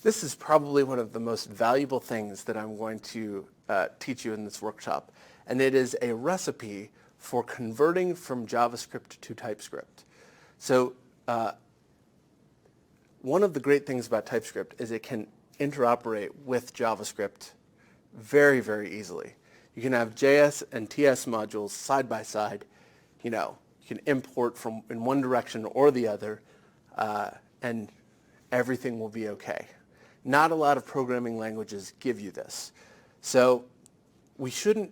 This is probably one of the most valuable things that I'm going to teach you in this workshop, and it is a recipe for converting from JavaScript to TypeScript. So one of the great things about TypeScript is it can interoperate with JavaScript very, very easily. You can have JS and TS modules side by side. You can import from in one direction or the other, and everything will be okay. Not a lot of programming languages give you this. So we shouldn't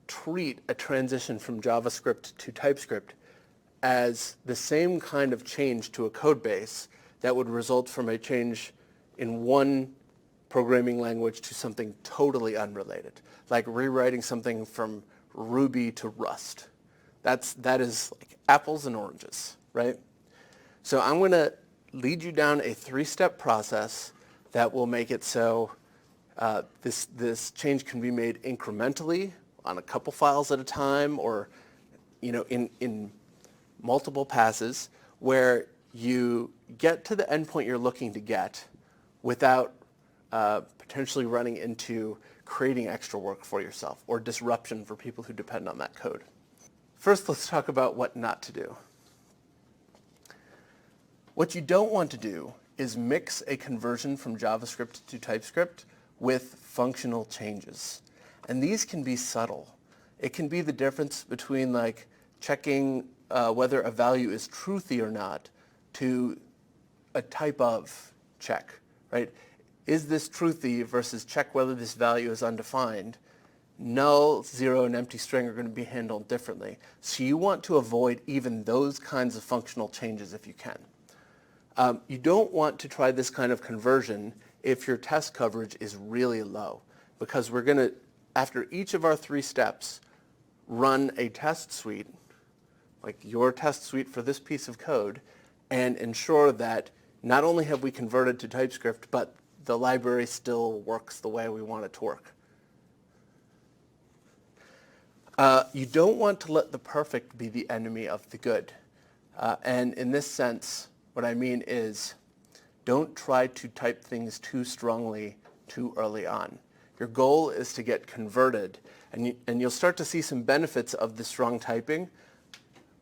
treat a transition from JavaScript to TypeScript as the same kind of change to a code base that would result from a change in one programming language to something totally unrelated, like rewriting something from Ruby to Rust. That is like apples and oranges, right? So I'm going to lead you down a 3-step process that will make it so this change can be made incrementally on a couple files at a time, or in multiple passes, where you get to the endpoint you're looking to get without potentially running into creating extra work for yourself or disruption for people who depend on that code. First, let's talk about what not to do. What you don't want to do is mix a conversion from JavaScript to TypeScript with functional changes. And these can be subtle. It can be the difference between like checking whether a value is truthy or not to a type of check, right? Is this truthy versus check whether this value is undefined? Null, zero, and empty string are going to be handled differently. So you want to avoid even those kinds of functional changes if you can. You don't want to try this kind of conversion if your test coverage is really low, because we're going to, after each of our 3 steps, run a test suite, like your test suite for this piece of code, and ensure that not only have we converted to TypeScript, but the library still works the way we want it to work. You don't want to let the perfect be the enemy of the good. And in this sense, what I mean is, don't try to type things too strongly too early on. Your goal is to get converted, and you'll start to see some benefits of the strong typing,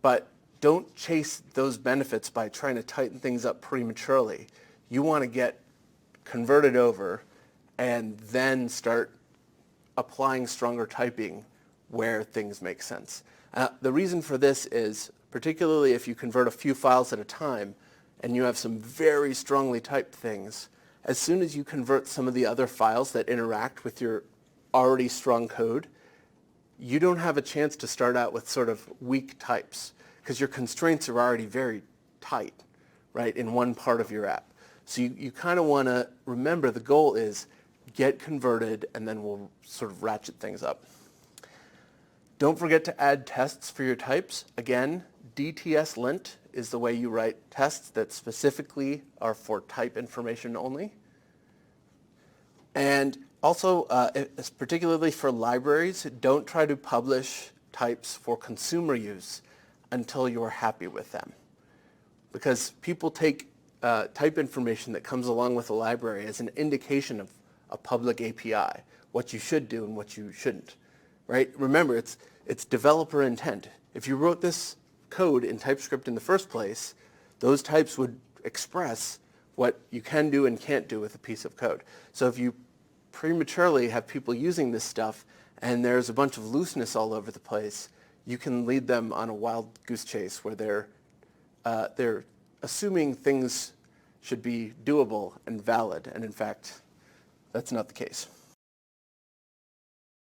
but don't chase those benefits by trying to tighten things up prematurely. You want to get converted over and then start applying stronger typing where things make sense. The reason for this is, particularly if you convert a few files at a time, and you have some very strongly typed things, as soon as you convert some of the other files that interact with your already strong code, you don't have a chance to start out with sort of weak types, because your constraints are already very tight, right, in one part of your app. So you kind of want to remember the goal is get converted, and then we'll sort of ratchet things up. Don't forget to add tests for your types. Again, DTS-lint is the way you write tests that specifically are for type information only. And also, particularly for libraries, don't try to publish types for consumer use until you're happy with them. Because people take type information that comes along with a library as an indication of a public API, what you should do and what you shouldn't. Right? Remember, it's developer intent. If you wrote this code in TypeScript in the first place, those types would express what you can do and can't do with a piece of code. So if you prematurely have people using this stuff and there's a bunch of looseness all over the place, you can lead them on a wild goose chase where they're assuming things should be doable and valid, and in fact, that's not the case.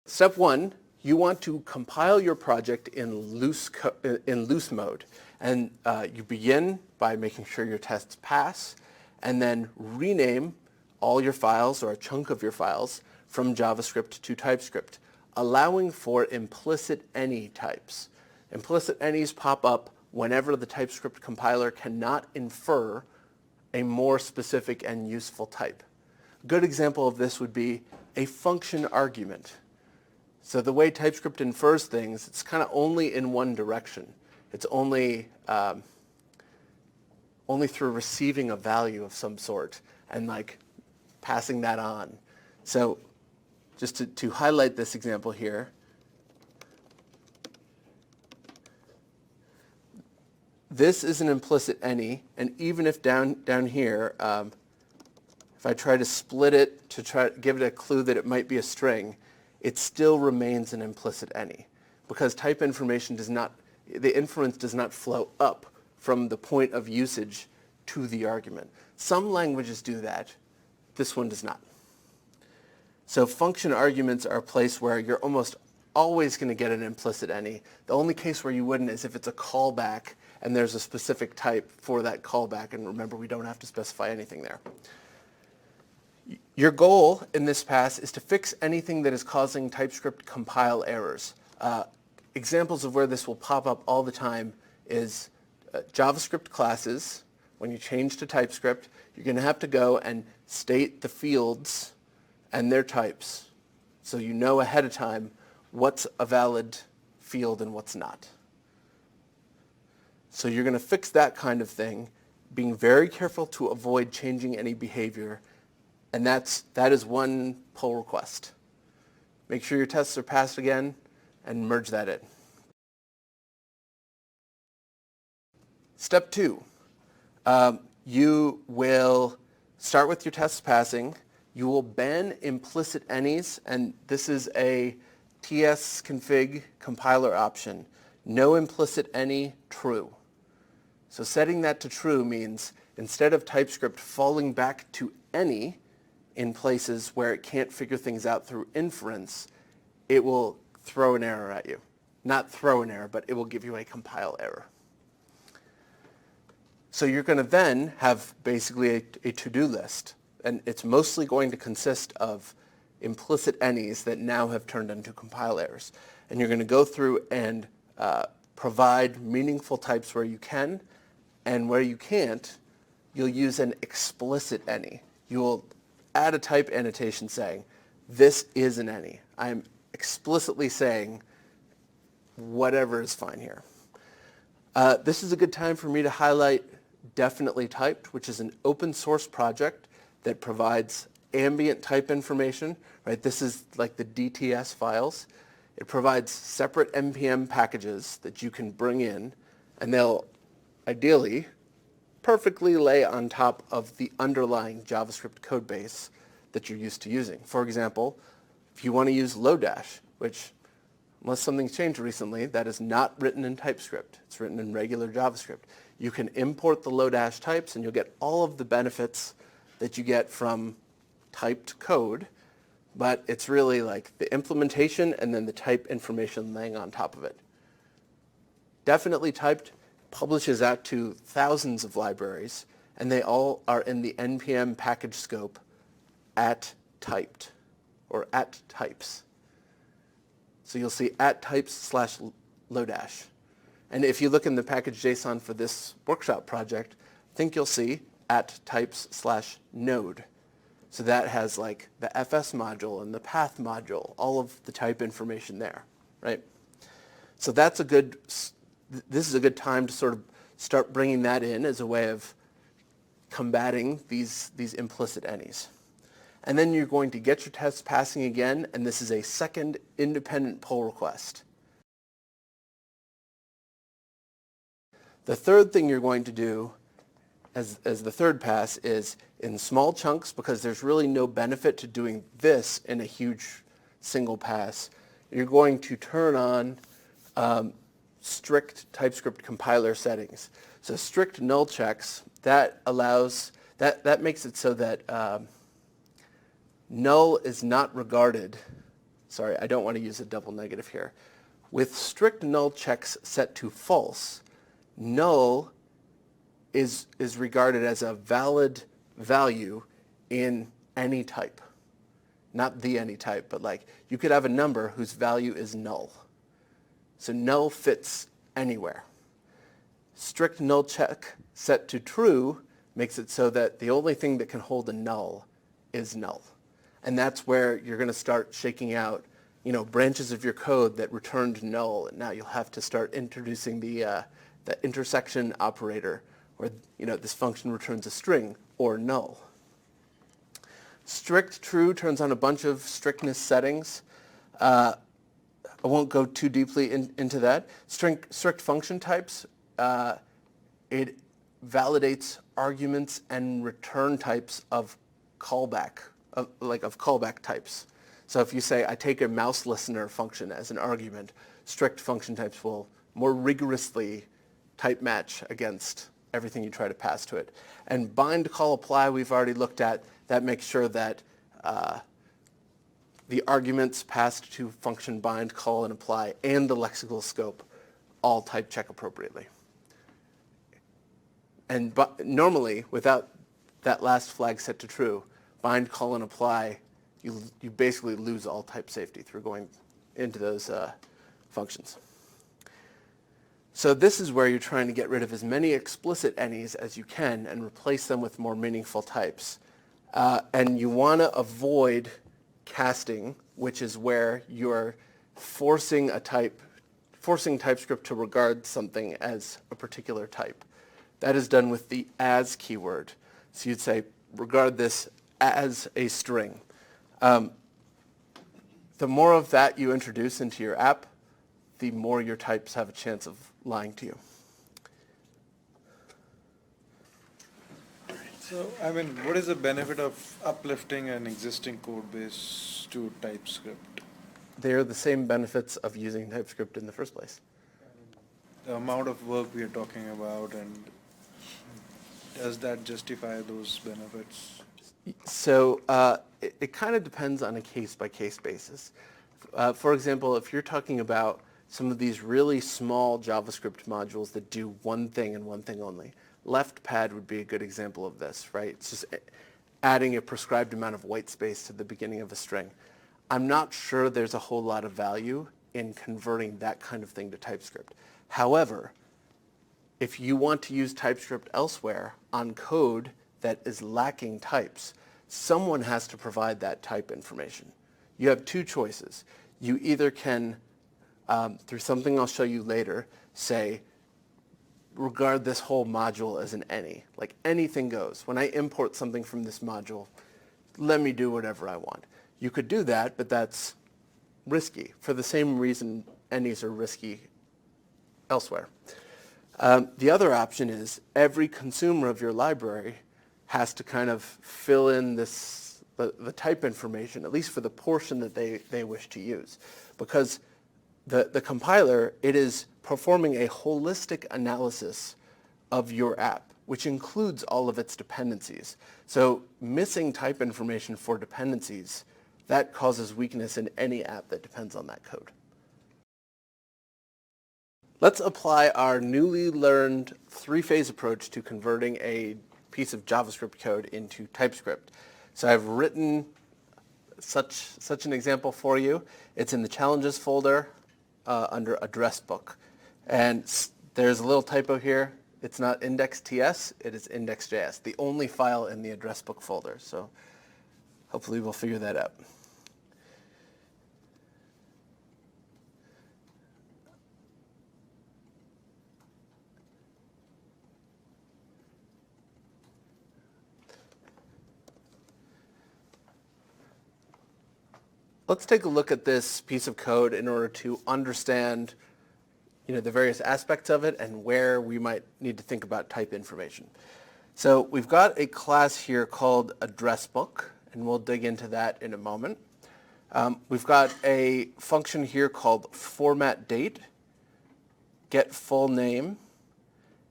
Step 1, you want to compile your project in loose mode. And you begin by making sure your tests pass, and then rename all your files or a chunk of your files from JavaScript to TypeScript, allowing for implicit any types. Implicit any's pop up whenever the TypeScript compiler cannot infer a more specific and useful type. A good example of this would be a function argument. So the way TypeScript infers things, it's kind of only in one direction. It's only through receiving a value of some sort and like passing that on. So just to highlight this example here, this is an implicit any, and even if down here, if I try to split it to try to give it a clue that it might be a string, it still remains an implicit any, because type information does not, the inference does not flow up from the point of usage to the argument. Some languages do that. This one does not. So function arguments are a place where you're almost always going to get an implicit any. The only case where you wouldn't is if it's a callback and there's a specific type for that callback. And remember, we don't have to specify anything there. Your goal in this pass is to fix anything that is causing TypeScript compile errors. Examples of where this will pop up all the time is JavaScript classes. When you change to TypeScript, you're going to have to go and state the fields and their types, so you know ahead of time what's a valid field and what's not. So you're going to fix that kind of thing, being very careful to avoid changing any behavior, and that is one pull request. Make sure your tests are passed again and merge that in. Step 2, you will start with your tests passing. You will ban implicit any's, and this is a tsconfig compiler option. No implicit any, true. So setting that to true means instead of TypeScript falling back to any in places where it can't figure things out through inference, it will throw an error at you. Not throw an error, but it will give you a compile error. So you're going to then have basically a to-do list. And it's mostly going to consist of implicit any's that now have turned into compile errors. And you're going to go through and provide meaningful types where you can, and where you can't, you'll use an explicit any. You will add a type annotation saying, this is an any. I'm explicitly saying whatever is fine here. This is a good time for me to highlight Definitely Typed, which is an open source project that provides ambient type information, right? This is like the DTS files. It provides separate NPM packages that you can bring in, and they'll ideally perfectly lay on top of the underlying JavaScript code base that you're used to using. For example, if you want to use Lodash, which unless something's changed recently, that is not written in TypeScript. It's written in regular JavaScript. You can import the Lodash types and you'll get all of the benefits that you get from typed code, but it's really like the implementation and then the type information laying on top of it. Definitely Typed publishes out to thousands of libraries, and they all are in the NPM package scope at typed, or at types. So you'll see at types/Lodash. And if you look in the package JSON for this workshop project, I think you'll see at types/node. So that has like the FS module and the path module, all of the type information there, right? So that's a good, this is a good time to sort of start bringing that in as a way of combating these implicit any's. And then you're going to get your tests passing again, and this is a second independent pull request. The third thing you're going to do as the third pass is in small chunks, because there's really no benefit to doing this in a huge single pass. You're going to turn on strict TypeScript compiler settings. So strict null checks, that allows, that makes it so that null is not regarded, sorry, I don't want to use a double negative here. With strict null checks set to false, null is regarded as a valid value in any type. Not the any type, but like you could have a number whose value is null. So null fits anywhere. Strict null check set to true makes it so that the only thing that can hold a null is null. And that's where you're going to start shaking out, branches of your code that returned null, and now you'll have to start introducing the intersection operator, where this function returns a string or null. Strict true turns on a bunch of strictness settings. I won't go too deeply into that. Strict function types, it validates arguments and return types of callback, of callback types. So if you say, I take a mouse listener function as an argument, strict function types will more rigorously type match against everything you try to pass to it. And bind, call, apply we've already looked at. That makes sure that the arguments passed to function bind, call, and apply, and the lexical scope all type check appropriately. And normally, without that last flag set to true, bind, call, and apply, you basically lose all type safety through going into those functions. So this is where you're trying to get rid of as many explicit any's as you can and replace them with more meaningful types. And you want to avoid casting, which is where you're forcing TypeScript to regard something as a particular type. That is done with the as keyword. So you'd say, regard this as a string. The more of that you introduce into your app, the more your types have a chance of lying to you. So, I mean, what is the benefit of uplifting an existing code base to TypeScript? They're the same benefits of using TypeScript in the first place. The amount of work we are talking about, and does that justify those benefits? So it kind of depends on a case-by-case basis. For example, if you're talking about some of these really small JavaScript modules that do one thing and one thing only, left pad would be a good example of this, right? It's just adding a prescribed amount of white space to the beginning of a string. I'm not sure there's a whole lot of value in converting that kind of thing to TypeScript. However, if you want to use TypeScript elsewhere on code that is lacking types, someone has to provide that type information. You have two choices. You either can, through something I'll show you later, say, regard this whole module as an any. Like anything goes. When I import something from this module, let me do whatever I want. You could do that, but that's risky for the same reason any's are risky elsewhere. The other option is every consumer of your library has to kind of fill in the type information, at least for the portion that they wish to use. Because the compiler, it is performing a holistic analysis of your app, which includes all of its dependencies. So missing type information for dependencies, that causes weakness in any app that depends on that code. Let's apply our newly learned three-phase approach to converting a piece of JavaScript code into TypeScript. So I've written such an example for you. It's in the challenges folder under address book. And there's a little typo here. It's not index.ts, it is index.js, the only file in the address book folder. So hopefully we'll figure that out. Let's take a look at this piece of code in order to understand the various aspects of it and where we might need to think about type information. So we've got a class here called addressBook, and we'll dig into that in a moment. We've got a function here called formatDate, getFullName,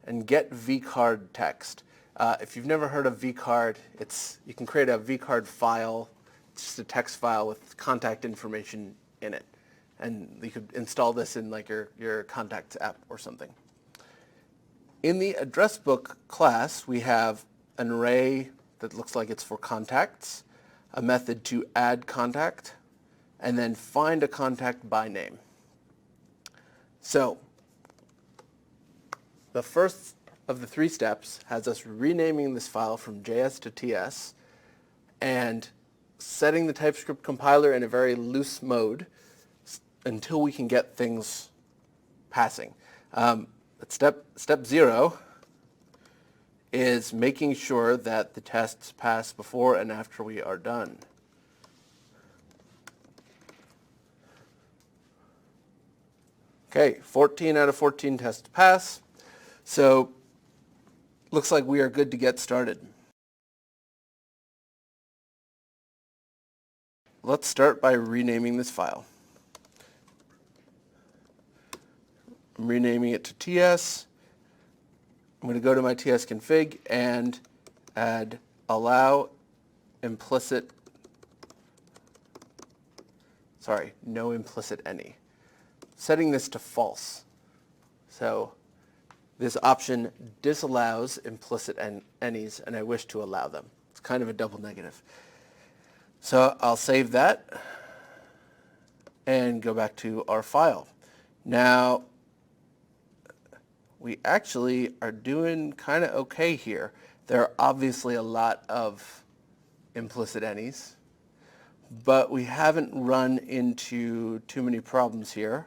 and getVCardText. If you've never heard of vcard, you can create a vcard file. It's just a text file with contact information in it. And you could install this in like your contacts app or something. In the address book class, we have an array that looks like it's for contacts, a method to add contact, and then find a contact by name. So the first of the three steps has us renaming this file from JS to TS and setting the TypeScript compiler in a very loose mode until we can get things passing. Step 0 is making sure that the tests pass before and after we are done. Okay, 14 out of 14 tests pass. So looks like we are good to get started. Let's start by renaming this file. I'm renaming it to TS. I'm going to go to my TS config and add allow implicit, no implicit any. Setting this to false. So this option disallows implicit any's, and I wish to allow them. It's kind of a double negative. So I'll save that and go back to our file. Now, we actually are doing kind of okay here. There are obviously a lot of implicit any's, but we haven't run into too many problems here.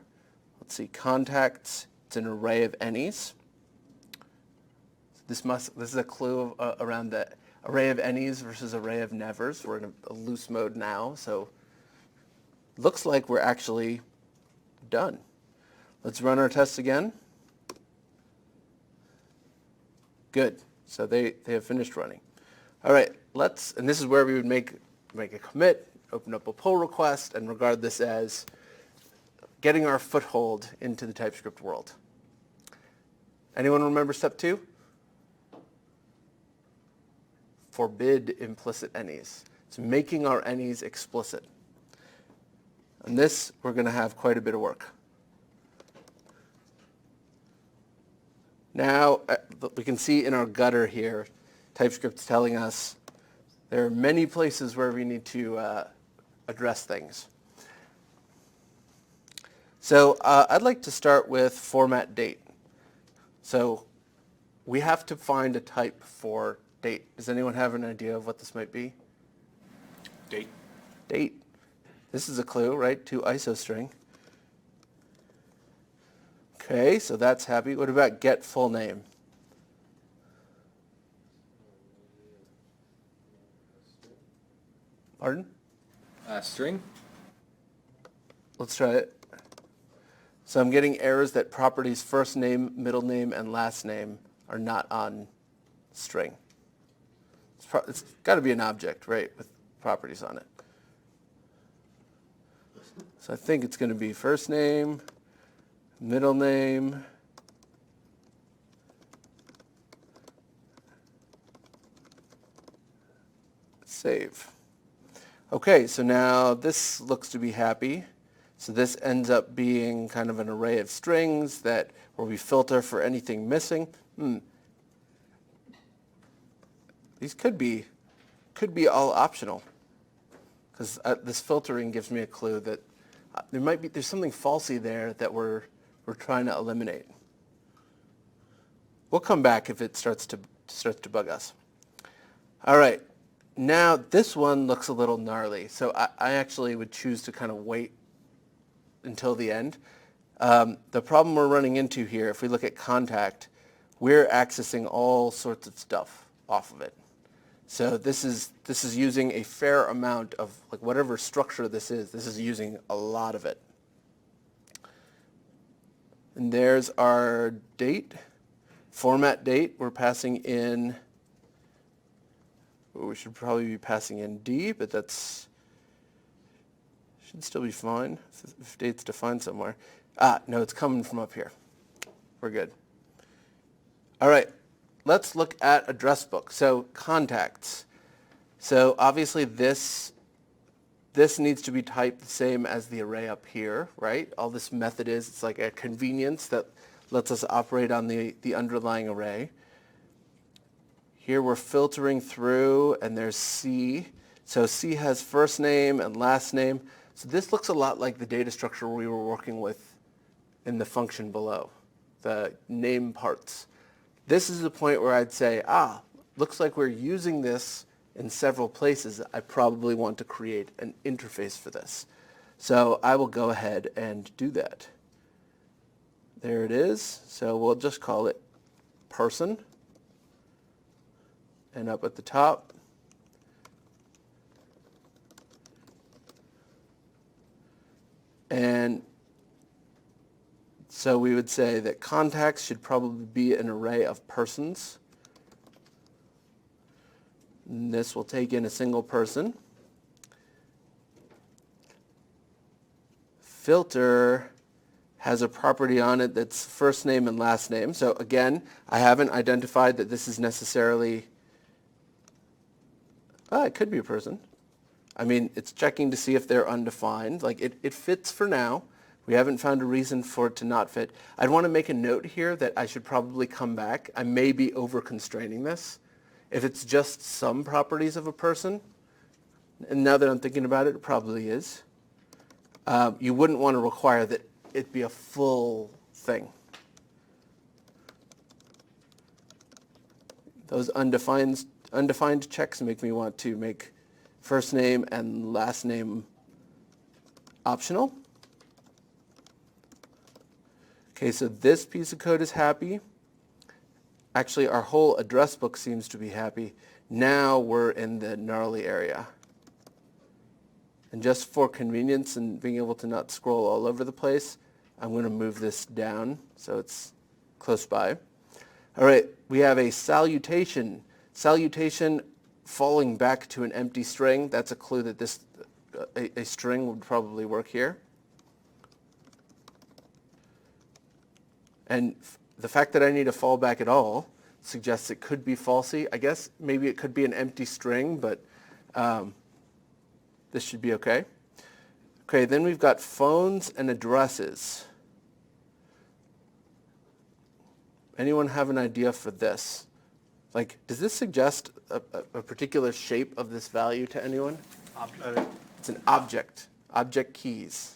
Let's see, contacts, it's an array of any's. This is a clue around the array of any's versus array of nevers. We're in a loose mode now, so looks like we're actually done. Let's run our tests again. Good. So they have finished running. All right, and this is where we would make a commit, open up a pull request, and regard this as getting our foothold into the TypeScript world. Anyone remember step 2? Forbid implicit any's. It's making our any's explicit. And this, we're going to have quite a bit of work. Now, we can see in our gutter here, TypeScript's telling us there are many places where we need to address things. So I'd like to start with format date. So we have to find a type for date. Does anyone have an idea of what this might be? Date. Date. This is a clue, right? To isostring. Okay, so that's happy. What about get full name? Pardon? String. Let's try it. So I'm getting errors that properties first name, middle name, and last name are not on string. It's got to be an object, right, with properties on it. So I think it's going to be first name, middle name, save. Okay, so now this looks to be happy. So this ends up being kind of an array of strings where we filter for anything missing. These could be all optional, because this filtering gives me a clue that there's something falsy there that we're trying to eliminate. We'll come back if it starts to bug us. All right, now this one looks a little gnarly, so I actually would choose to kind of wait until the end. The problem we're running into here, if we look at contact, we're accessing all sorts of stuff off of it. So this is using a fair amount of, like, whatever structure this is using a lot of it. And there's our date, format date. We're passing in, we should probably be passing in D, but should still be fine if date's defined somewhere. No, it's coming from up here. We're good. All right, let's look at address book. So contacts. So obviously this needs to be typed the same as the array up here, right? All this method it's like a convenience that lets us operate on the underlying array. Here we're filtering through, and there's C. So C has first name and last name. So this looks a lot like the data structure we were working with in the function below, the name parts. This is the point where I'd say, looks like we're using this in several places. I probably want to create an interface for this. So I will go ahead and do that. There it is. So we'll just call it person. and up at the top. And so we would say that contacts should probably be an array of persons. And this will take in a single person. Filter has a property on it that's first name and last name. So again, I haven't identified that this is necessarily, it could be a person. I mean, it's checking to see if they're undefined. Like it fits for now. We haven't found a reason for it to not fit. I'd want to make a note here that I should probably come back. I may be over-constraining this. If it's just some properties of a person, and now that I'm thinking about it, it probably is. You wouldn't want to require that it be a full thing. Those undefined checks make me want to make first name and last name optional. Okay, so this piece of code is happy. Actually, our whole address book seems to be happy. Now we're in the gnarly area. And just for convenience and being able to not scroll all over the place, I'm going to move this down so it's close by. All right, we have a salutation. Salutation falling back to an empty string. That's a clue that this a string would probably work here. And the fact that I need a fallback at all suggests it could be falsy. I guess maybe it could be an empty string, but this should be okay. Okay, then we've got phones and addresses. Anyone have an idea for this? Like, does this suggest a particular shape of this value to anyone? Object. It's an object. Object keys.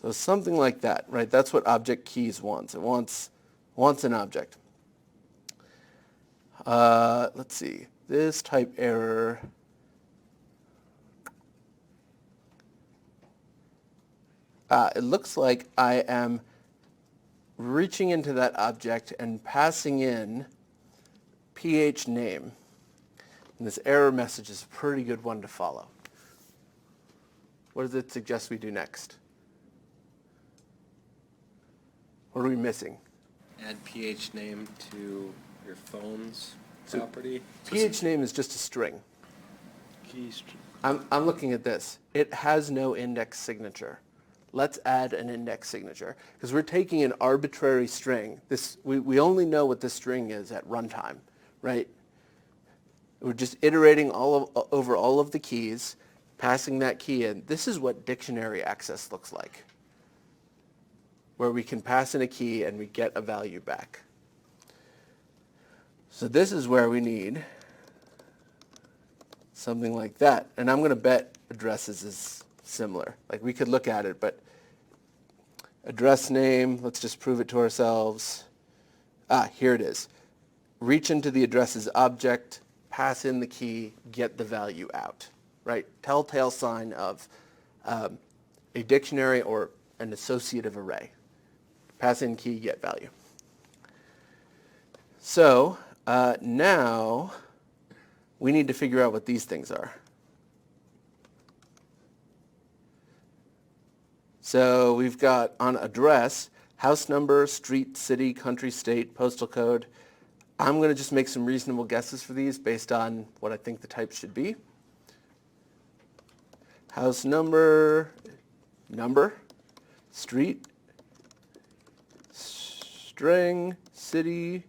So something like that, right? That's what object keys wants. It wants an object. Let's see. This type error. It looks like I am reaching into that object and passing in ph name. And this error message is a pretty good one to follow. What does it suggest we do next? What are we missing? Add ph name to your phone's property. Ph name is just a string. Key string. I'm looking at this. It has no index signature. Let's add an index signature because we're taking an arbitrary string. We only know what this string is at runtime, right? We're just iterating over all of the keys, passing that key in. This is what dictionary access looks like, where we can pass in a key and we get a value back. So this is where we need something like that. And I'm going to bet addresses is similar. Like we could look at it, but address name, let's just prove it to ourselves. Here it is. Reach into the addresses object, pass in the key, get the value out, right? Telltale sign of a dictionary or an associative array. Pass in key, get value. So now we need to figure out what these things are. So we've got on address, house number, street, city, country, state, postal code. I'm going to just make some reasonable guesses for these based on what I think the type should be. House number, street, string, city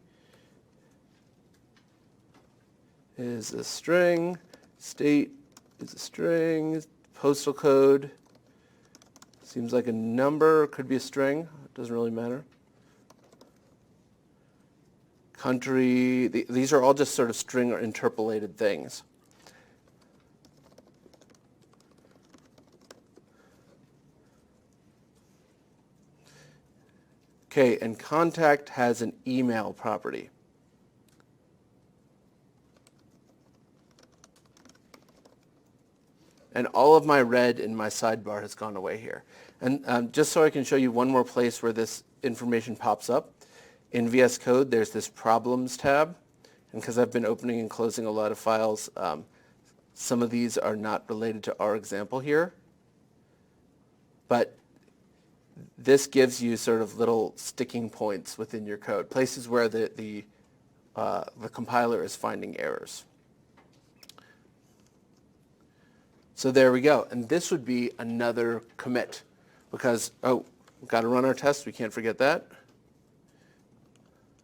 is a string, state is a string, postal code seems like a number, could be a string, it doesn't really matter. Country, these are all just sort of string or interpolated things. Okay, and contact has an email property. And all of my red in my sidebar has gone away here. And just so I can show you one more place where this information pops up, in VS Code there's this Problems tab. And because I've been opening and closing a lot of files, some of these are not related to our example here. But this gives you sort of little sticking points within your code, places where the compiler is finding errors. So there we go. And this would be another commit because, oh, we've got to run our test. We can't forget that.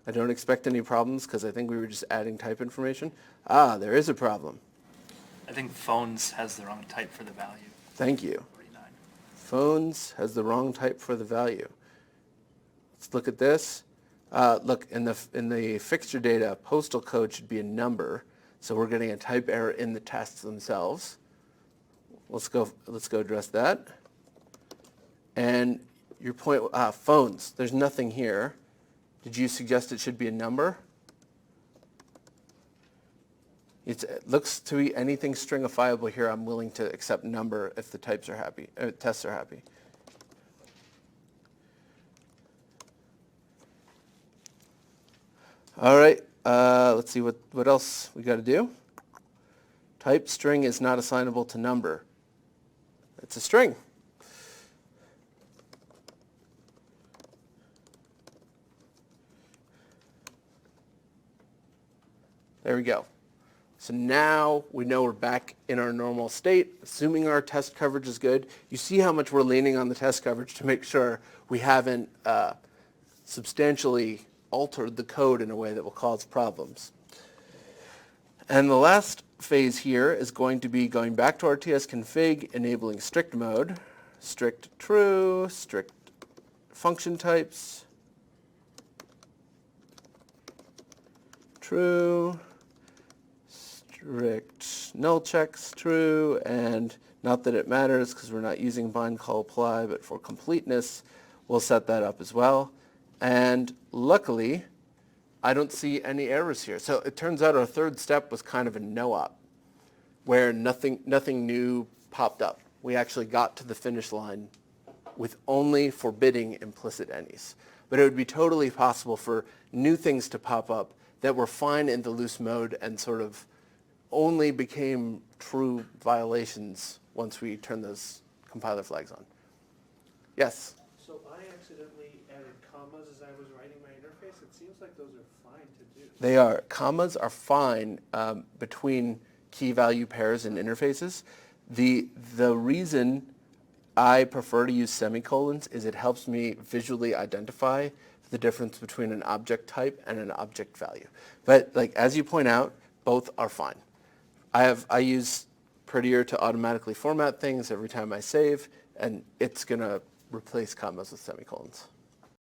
I don't expect any problems because I think we were just adding type information. Ah, there is a problem. I think phones has the wrong type for the value. Thank you. 49. Phones has the wrong type for the value. Let's look at this. Look, in the fixture data, postal code should be a number. So we're getting a type error in the tests themselves. Let's go address that. And your point, phones, there's nothing here. Did you suggest it should be a number? It looks to be anything stringifiable here. I'm willing to accept number if the types are happy, tests are happy. All right, let's see what else we got to do. Type string is not assignable to number. It's a string. There we go. So now we know we're back in our normal state, assuming our test coverage is good. You see how much we're leaning on the test coverage to make sure we haven't substantially altered the code in a way that will cause problems. And the last phase here is going to be going back to our tsconfig, enabling strict mode, strict true, strict function types, true, strict null checks, true, and not that it matters because we're not using bind call apply, but for completeness, we'll set that up as well. And luckily, I don't see any errors here. So it turns out our third step was kind of a no-op, where nothing new popped up. We actually got to the finish line with only forbidding implicit any's. But it would be totally possible for new things to pop up that were fine in the loose mode and sort of only became true violations once we turned those compiler flags on. Yes? So I accidentally added commas as I was writing my interface. It seems like those are fine to do. They are. Commas are fine between key value pairs and interfaces. The reason I prefer to use semicolons is it helps me visually identify the difference between an object type and an object value. But like as you point out, both are fine. I use Prettier to automatically format things every time I save, and it's going to replace commas with semicolons.